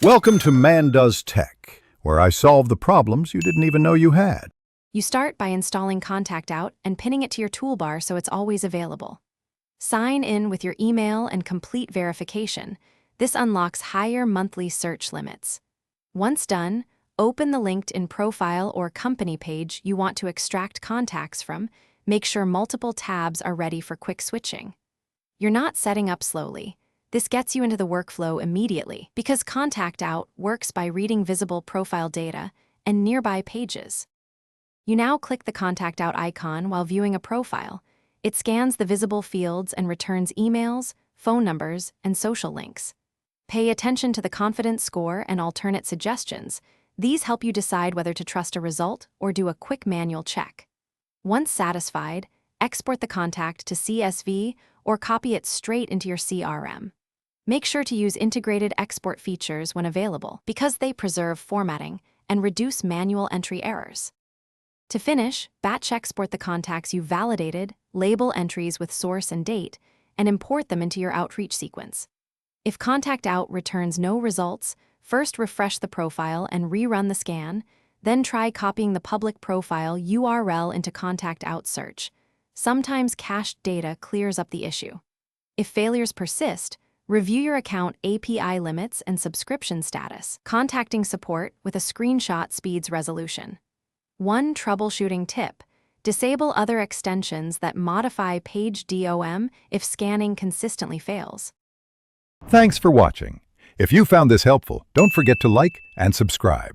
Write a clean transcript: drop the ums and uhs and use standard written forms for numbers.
Welcome to Man Does Tech, where I solve the problems you didn't even know you had. You start by installing Contact Out and pinning it to your toolbar so it's always available. Sign in with your email and complete verification. This unlocks higher monthly search limits. Once done, open the LinkedIn profile or company page you want to extract contacts from. Make sure multiple tabs are ready for quick switching. You're not setting up slowly. This gets you into the workflow immediately because Contact Out works by reading visible profile data and nearby pages. You now click the Contact Out icon while viewing a profile. It scans the visible fields and returns emails, phone numbers, and social links. Pay attention to the confidence score and alternate suggestions. These help you decide whether to trust a result or do a quick manual check. Once satisfied, export the contact to CSV or copy it straight into your CRM. Make sure to use integrated export features when available because they preserve formatting and reduce manual entry errors. To finish, batch export the contacts you validated, label entries with source and date, and import them into your outreach sequence. If Contact Out returns no results, first refresh the profile and rerun the scan, then try copying the public profile URL into Contact Out search. Sometimes cached data clears up the issue. If failures persist, review your account API limits and subscription status. Contacting support with a screenshot speeds resolution. One troubleshooting tip: disable other extensions that modify page DOM if scanning consistently fails. Thanks for watching. If you found this helpful, don't forget to like and subscribe.